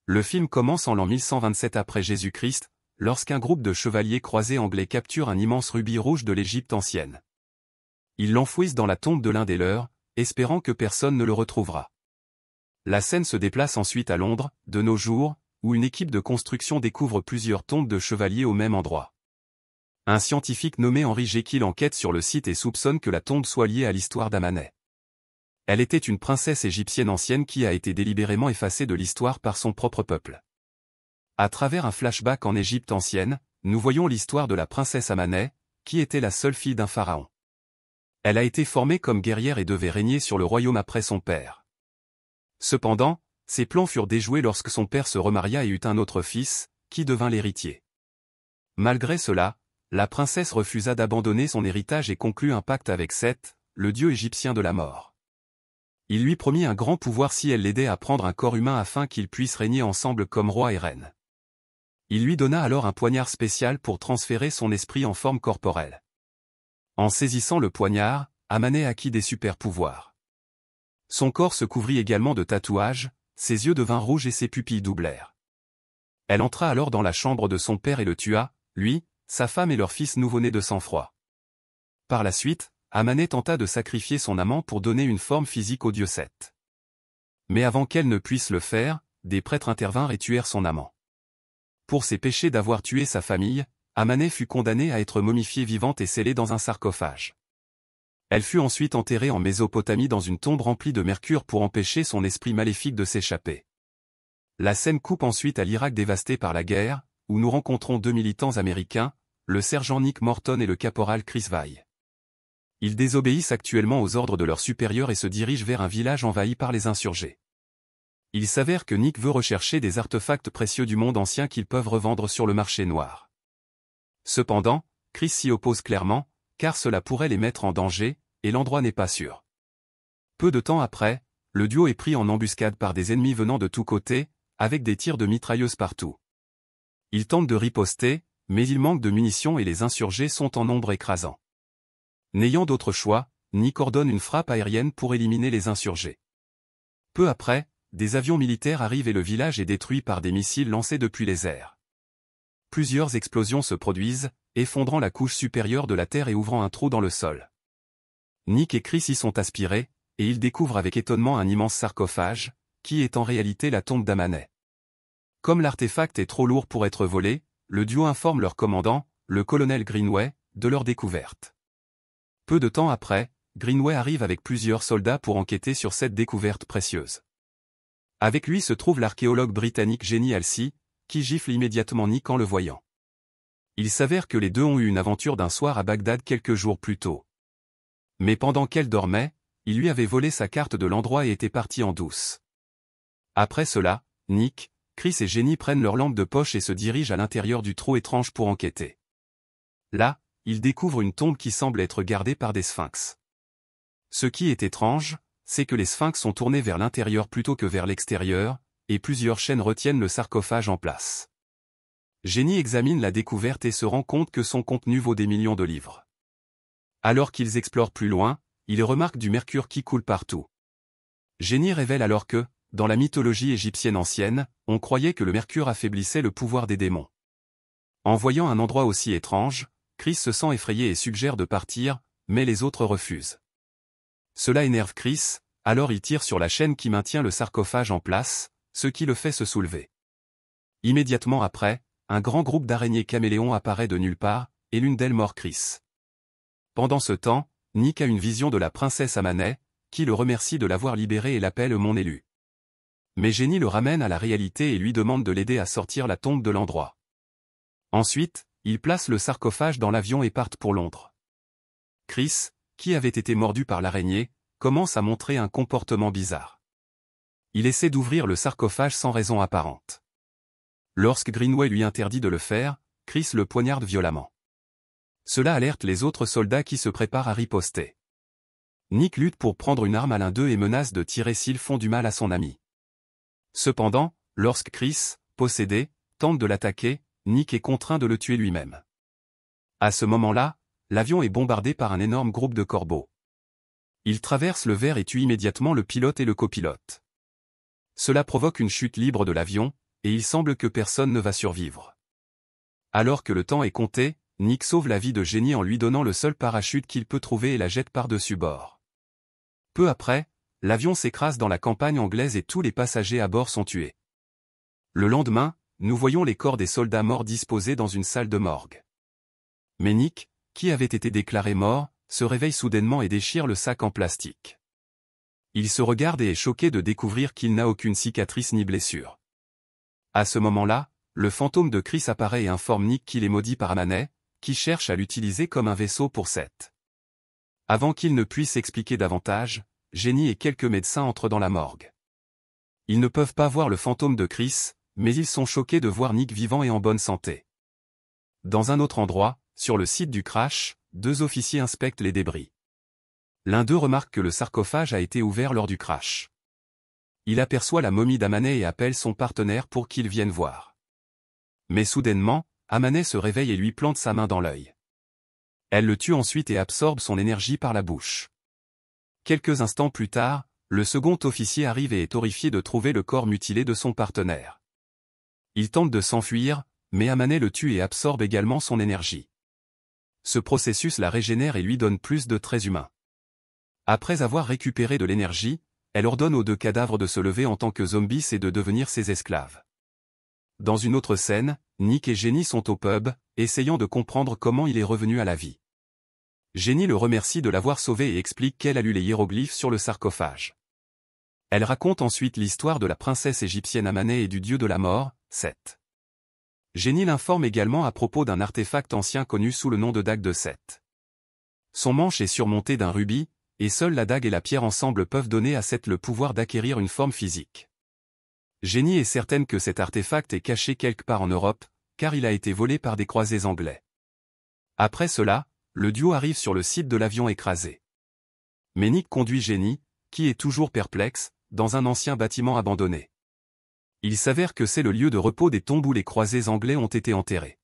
Le film commence en l'an 1127 après Jésus-Christ, lorsqu'un groupe de chevaliers croisés anglais capture un immense rubis rouge de l'Égypte ancienne. Ils l'enfouissent dans la tombe de l'un des leurs, espérant que personne ne le retrouvera. La scène se déplace ensuite à Londres, de nos jours, où une équipe de construction découvre plusieurs tombes de chevaliers au même endroit. Un scientifique nommé Henry Jekyll enquête sur le site et soupçonne que la tombe soit liée à l'histoire d'Amanet. Elle était une princesse égyptienne ancienne qui a été délibérément effacée de l'histoire par son propre peuple. À travers un flashback en Égypte ancienne, nous voyons l'histoire de la princesse Amanet, qui était la seule fille d'un pharaon. Elle a été formée comme guerrière et devait régner sur le royaume après son père. Cependant, ses plans furent déjoués lorsque son père se remaria et eut un autre fils, qui devint l'héritier. Malgré cela, la princesse refusa d'abandonner son héritage et conclut un pacte avec Seth, le dieu égyptien de la mort. Il lui promit un grand pouvoir si elle l'aidait à prendre un corps humain afin qu'ils puissent régner ensemble comme roi et reine. Il lui donna alors un poignard spécial pour transférer son esprit en forme corporelle. En saisissant le poignard, Amanet acquit des super-pouvoirs. Son corps se couvrit également de tatouages, ses yeux devinrent rouges et ses pupilles doublèrent. Elle entra alors dans la chambre de son père et le tua, lui, sa femme et leur fils nouveau-né de sang-froid. Par la suite, Amanet tenta de sacrifier son amant pour donner une forme physique au dieu Seth. Mais avant qu'elle ne puisse le faire, des prêtres intervinrent et tuèrent son amant. Pour ses péchés d'avoir tué sa famille, Amanet fut condamnée à être momifiée vivante et scellée dans un sarcophage. Elle fut ensuite enterrée en Mésopotamie dans une tombe remplie de mercure pour empêcher son esprit maléfique de s'échapper. La scène coupe ensuite à l'Irak dévasté par la guerre, où nous rencontrons deux militants américains, le sergent Nick Morton et le caporal Chris Vai. Ils désobéissent actuellement aux ordres de leurs supérieurs et se dirigent vers un village envahi par les insurgés. Il s'avère que Nick veut rechercher des artefacts précieux du monde ancien qu'ils peuvent revendre sur le marché noir. Cependant, Chris s'y oppose clairement, car cela pourrait les mettre en danger, et l'endroit n'est pas sûr. Peu de temps après, le duo est pris en embuscade par des ennemis venant de tous côtés, avec des tirs de mitrailleuses partout. Ils tentent de riposter, mais il manque de munitions et les insurgés sont en nombre écrasant. N'ayant d'autre choix, Nick ordonne une frappe aérienne pour éliminer les insurgés. Peu après, des avions militaires arrivent et le village est détruit par des missiles lancés depuis les airs. Plusieurs explosions se produisent, effondrant la couche supérieure de la terre et ouvrant un trou dans le sol. Nick et Chris y sont aspirés, et ils découvrent avec étonnement un immense sarcophage, qui est en réalité la tombe d'Amanet. Comme l'artefact est trop lourd pour être volé, le duo informe leur commandant, le colonel Greenway, de leur découverte. Peu de temps après, Greenway arrive avec plusieurs soldats pour enquêter sur cette découverte précieuse. Avec lui se trouve l'archéologue britannique Jenny Halsey, qui gifle immédiatement Nick en le voyant. Il s'avère que les deux ont eu une aventure d'un soir à Bagdad quelques jours plus tôt. Mais pendant qu'elle dormait, il lui avait volé sa carte de l'endroit et était parti en douce. Après cela, Nick, Chris et Jenny prennent leur lampe de poche et se dirigent à l'intérieur du trou étrange pour enquêter. Là, ils découvrent une tombe qui semble être gardée par des sphinx. Ce qui est étrange, c'est que les sphinx sont tournés vers l'intérieur plutôt que vers l'extérieur, et plusieurs chaînes retiennent le sarcophage en place. Jenny examine la découverte et se rend compte que son contenu vaut des millions de livres. Alors qu'ils explorent plus loin, ils remarquent du mercure qui coule partout. Jenny révèle alors que, dans la mythologie égyptienne ancienne, on croyait que le mercure affaiblissait le pouvoir des démons. En voyant un endroit aussi étrange, Chris se sent effrayé et suggère de partir, mais les autres refusent. Cela énerve Chris, alors il tire sur la chaîne qui maintient le sarcophage en place, ce qui le fait se soulever. Immédiatement après, un grand groupe d'araignées caméléons apparaît de nulle part, et l'une d'elles mord Chris. Pendant ce temps, Nick a une vision de la princesse Amanet, qui le remercie de l'avoir libéré et l'appelle mon élu. Mais Jenny le ramène à la réalité et lui demande de l'aider à sortir la tombe de l'endroit. Ensuite, ils placent le sarcophage dans l'avion et partent pour Londres. Chris, qui avait été mordu par l'araignée, commence à montrer un comportement bizarre. Il essaie d'ouvrir le sarcophage sans raison apparente. Lorsque Greenway lui interdit de le faire, Chris le poignarde violemment. Cela alerte les autres soldats qui se préparent à riposter. Nick lutte pour prendre une arme à l'un d'eux et menace de tirer s'ils font du mal à son ami. Cependant, lorsque Chris, possédé, tente de l'attaquer, Nick est contraint de le tuer lui-même. À ce moment-là, l'avion est bombardé par un énorme groupe de corbeaux. Il traverse le verre et tue immédiatement le pilote et le copilote. Cela provoque une chute libre de l'avion, et il semble que personne ne va survivre. Alors que le temps est compté, Nick sauve la vie de Jenny en lui donnant le seul parachute qu'il peut trouver et la jette par-dessus bord. Peu après, l'avion s'écrase dans la campagne anglaise et tous les passagers à bord sont tués. Le lendemain, nous voyons les corps des soldats morts disposés dans une salle de morgue. Mais Nick, qui avait été déclaré mort, se réveille soudainement et déchire le sac en plastique. Il se regarde et est choqué de découvrir qu'il n'a aucune cicatrice ni blessure. À ce moment-là, le fantôme de Chris apparaît et informe Nick qu'il est maudit par Manet, qui cherche à l'utiliser comme un vaisseau pour Seth. Avant qu'il ne puisse expliquer davantage, Jenny et quelques médecins entrent dans la morgue. Ils ne peuvent pas voir le fantôme de Chris, mais ils sont choqués de voir Nick vivant et en bonne santé. Dans un autre endroit, sur le site du crash, 2 officiers inspectent les débris. L'un d'eux remarque que le sarcophage a été ouvert lors du crash. Il aperçoit la momie d'Amanet et appelle son partenaire pour qu'il vienne voir. Mais soudainement, Amanet se réveille et lui plante sa main dans l'œil. Elle le tue ensuite et absorbe son énergie par la bouche. Quelques instants plus tard, le second officier arrive et est horrifié de trouver le corps mutilé de son partenaire. Il tente de s'enfuir, mais Amanet le tue et absorbe également son énergie. Ce processus la régénère et lui donne plus de traits humains. Après avoir récupéré de l'énergie, elle ordonne aux 2 cadavres de se lever en tant que zombies et de devenir ses esclaves. Dans une autre scène, Nick et Jenny sont au pub, essayant de comprendre comment il est revenu à la vie. Jenny le remercie de l'avoir sauvé et explique qu'elle a lu les hiéroglyphes sur le sarcophage. Elle raconte ensuite l'histoire de la princesse égyptienne Amanet et du dieu de la mort, Seth. Jenny l'informe également à propos d'un artefact ancien connu sous le nom de dague de Seth. Son manche est surmonté d'un rubis, et seule la dague et la pierre ensemble peuvent donner à Seth le pouvoir d'acquérir une forme physique. Jenny est certaine que cet artefact est caché quelque part en Europe, car il a été volé par des croisés anglais. Après cela, le duo arrive sur le site de l'avion écrasé. Mais Nick conduit Jenny, qui est toujours perplexe, dans un ancien bâtiment abandonné. Il s'avère que c'est le lieu de repos des tombes où les croisés anglais ont été enterrés.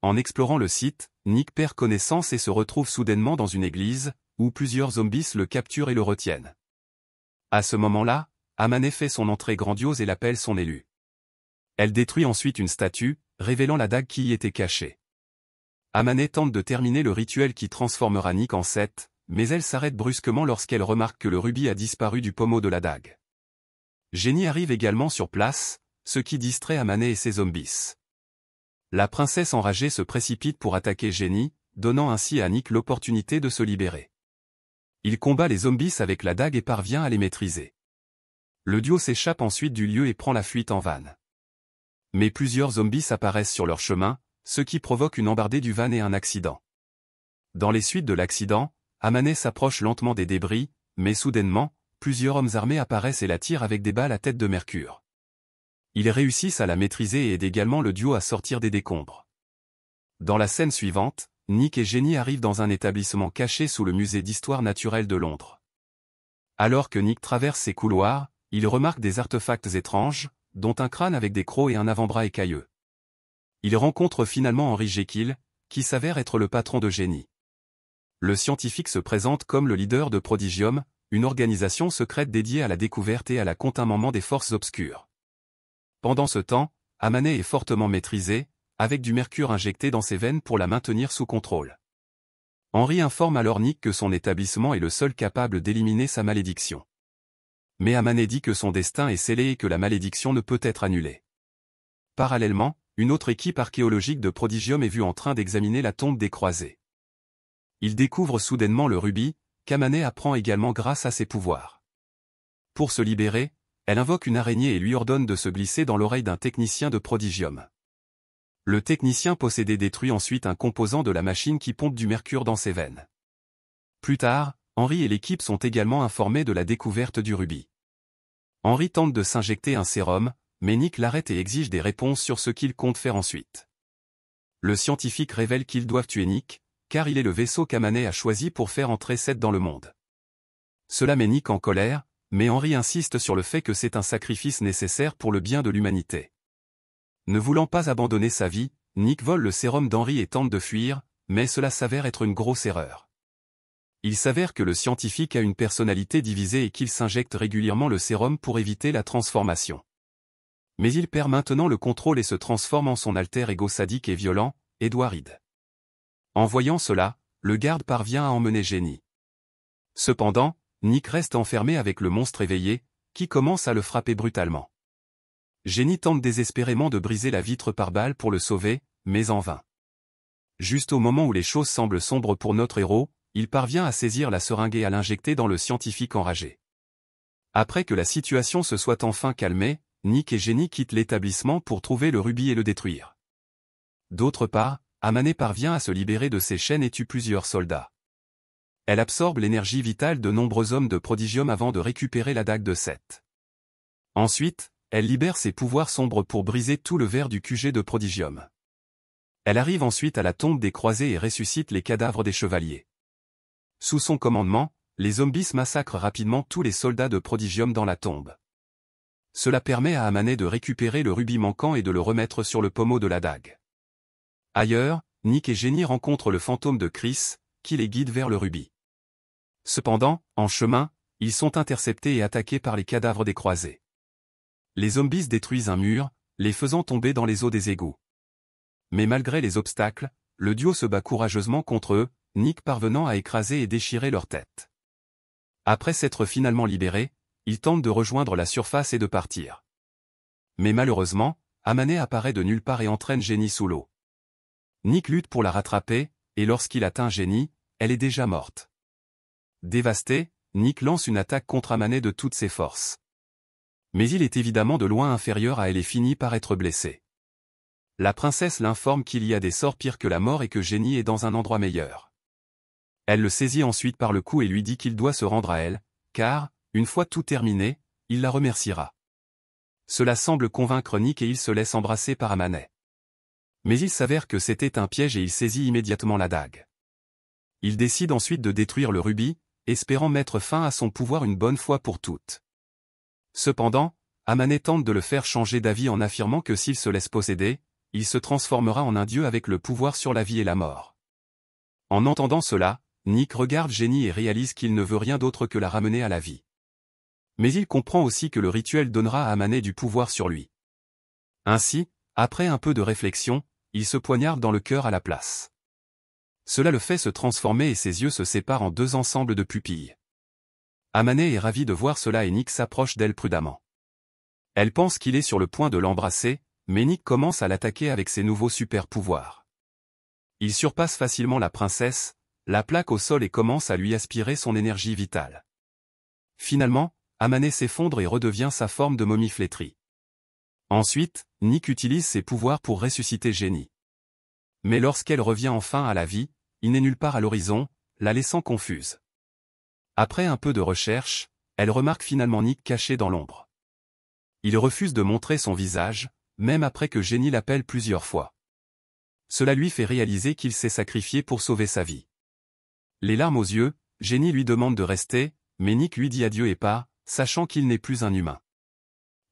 En explorant le site, Nick perd connaissance et se retrouve soudainement dans une église, où plusieurs zombies le capturent et le retiennent. À ce moment-là, Amanet fait son entrée grandiose et l'appelle son élu. Elle détruit ensuite une statue, révélant la dague qui y était cachée. Amanet tente de terminer le rituel qui transformera Nick en Seth, mais elle s'arrête brusquement lorsqu'elle remarque que le rubis a disparu du pommeau de la dague. Jenny arrive également sur place, ce qui distrait Amanet et ses zombies. La princesse enragée se précipite pour attaquer Jenny, donnant ainsi à Nick l'opportunité de se libérer. Il combat les zombies avec la dague et parvient à les maîtriser. Le duo s'échappe ensuite du lieu et prend la fuite en van. Mais plusieurs zombies apparaissent sur leur chemin, ce qui provoque une embardée du van et un accident. Dans les suites de l'accident, Amanet s'approche lentement des débris, mais soudainement, plusieurs hommes armés apparaissent et la tirent avec des balles à tête de mercure. Ils réussissent à la maîtriser et aident également le duo à sortir des décombres. Dans la scène suivante, Nick et Jenny arrivent dans un établissement caché sous le musée d'histoire naturelle de Londres. Alors que Nick traverse ces couloirs, il remarque des artefacts étranges, dont un crâne avec des crocs et un avant-bras écailleux. Il rencontre finalement Henry Jekyll, qui s'avère être le patron de Jenny. Le scientifique se présente comme le leader de Prodigium, une organisation secrète dédiée à la découverte et à la contournement des forces obscures. Pendant ce temps, Amanet est fortement maîtrisée, avec du mercure injecté dans ses veines pour la maintenir sous contrôle. Henry informe alors Nick que son établissement est le seul capable d'éliminer sa malédiction. Mais Amanet dit que son destin est scellé et que la malédiction ne peut être annulée. Parallèlement, une autre équipe archéologique de Prodigium est vue en train d'examiner la tombe des croisés. Ils découvrent soudainement le rubis, qu'Amanet apprend également grâce à ses pouvoirs. Pour se libérer, elle invoque une araignée et lui ordonne de se glisser dans l'oreille d'un technicien de Prodigium. Le technicien possédé détruit ensuite un composant de la machine qui pompe du mercure dans ses veines. Plus tard, Henry et l'équipe sont également informés de la découverte du rubis. Henry tente de s'injecter un sérum, mais Nick l'arrête et exige des réponses sur ce qu'il compte faire ensuite. Le scientifique révèle qu'ils doivent tuer Nick, car il est le vaisseau qu'Amanet a choisi pour faire entrer Seth dans le monde. Cela met Nick en colère, mais Henry insiste sur le fait que c'est un sacrifice nécessaire pour le bien de l'humanité. Ne voulant pas abandonner sa vie, Nick vole le sérum d'Henry et tente de fuir, mais cela s'avère être une grosse erreur. Il s'avère que le scientifique a une personnalité divisée et qu'il s'injecte régulièrement le sérum pour éviter la transformation. Mais il perd maintenant le contrôle et se transforme en son alter ego sadique et violent, Edward Reed. En voyant cela, le garde parvient à emmener Jenny. Cependant, Nick reste enfermé avec le monstre éveillé, qui commence à le frapper brutalement. Jenny tente désespérément de briser la vitre par balle pour le sauver, mais en vain. Juste au moment où les choses semblent sombres pour notre héros, il parvient à saisir la seringue et à l'injecter dans le scientifique enragé. Après que la situation se soit enfin calmée, Nick et Jenny quittent l'établissement pour trouver le rubis et le détruire. D'autre part, Amane parvient à se libérer de ses chaînes et tue plusieurs soldats. Elle absorbe l'énergie vitale de nombreux hommes de Prodigium avant de récupérer la dague de Seth. Ensuite, elle libère ses pouvoirs sombres pour briser tout le verre du QG de Prodigium. Elle arrive ensuite à la tombe des croisés et ressuscite les cadavres des chevaliers. Sous son commandement, les zombies massacrent rapidement tous les soldats de Prodigium dans la tombe. Cela permet à Amane de récupérer le rubis manquant et de le remettre sur le pommeau de la dague. Ailleurs, Nick et Jenny rencontrent le fantôme de Chris, qui les guide vers le rubis. Cependant, en chemin, ils sont interceptés et attaqués par les cadavres des croisés. Les zombies détruisent un mur, les faisant tomber dans les eaux des égouts. Mais malgré les obstacles, le duo se bat courageusement contre eux, Nick parvenant à écraser et déchirer leur tête. Après s'être finalement libérés, ils tentent de rejoindre la surface et de partir. Mais malheureusement, Amane apparaît de nulle part et entraîne Jenny sous l'eau. Nick lutte pour la rattraper, et lorsqu'il atteint Jenny, elle est déjà morte. Dévasté, Nick lance une attaque contre Amane de toutes ses forces. Mais il est évidemment de loin inférieur à elle et finit par être blessé. La princesse l'informe qu'il y a des sorts pires que la mort et que Jenny est dans un endroit meilleur. Elle le saisit ensuite par le cou et lui dit qu'il doit se rendre à elle, car, une fois tout terminé, il la remerciera. Cela semble convaincre Nick et il se laisse embrasser par Amane. Mais il s'avère que c'était un piège et il saisit immédiatement la dague. Il décide ensuite de détruire le rubis, espérant mettre fin à son pouvoir une bonne fois pour toutes. Cependant, Amane tente de le faire changer d'avis en affirmant que s'il se laisse posséder, il se transformera en un dieu avec le pouvoir sur la vie et la mort. En entendant cela, Nick regarde Jenny et réalise qu'il ne veut rien d'autre que la ramener à la vie. Mais il comprend aussi que le rituel donnera à Amane du pouvoir sur lui. Ainsi, après un peu de réflexion, il se poignarde dans le cœur à la place. Cela le fait se transformer et ses yeux se séparent en deux ensembles de pupilles. Amane est ravie de voir cela et Nick s'approche d'elle prudemment. Elle pense qu'il est sur le point de l'embrasser, mais Nick commence à l'attaquer avec ses nouveaux super-pouvoirs. Il surpasse facilement la princesse, la plaque au sol et commence à lui aspirer son énergie vitale. Finalement, Amane s'effondre et redevient sa forme de momie flétrie. Ensuite, Nick utilise ses pouvoirs pour ressusciter Jenny. Mais lorsqu'elle revient enfin à la vie, il n'est nulle part à l'horizon, la laissant confuse. Après un peu de recherche, elle remarque finalement Nick caché dans l'ombre. Il refuse de montrer son visage, même après que Jenny l'appelle plusieurs fois. Cela lui fait réaliser qu'il s'est sacrifié pour sauver sa vie. Les larmes aux yeux, Jenny lui demande de rester, mais Nick lui dit adieu et part, sachant qu'il n'est plus un humain.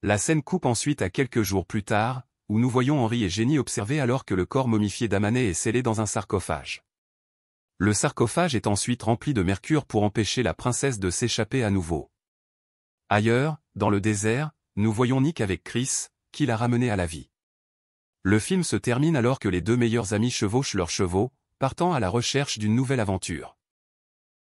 La scène coupe ensuite à quelques jours plus tard, où nous voyons Henry et Jenny observer alors que le corps momifié d'Amane est scellé dans un sarcophage. Le sarcophage est ensuite rempli de mercure pour empêcher la princesse de s'échapper à nouveau. Ailleurs, dans le désert, nous voyons Nick avec Chris, qui l'a ramené à la vie. Le film se termine alors que les deux meilleurs amis chevauchent leurs chevaux, partant à la recherche d'une nouvelle aventure.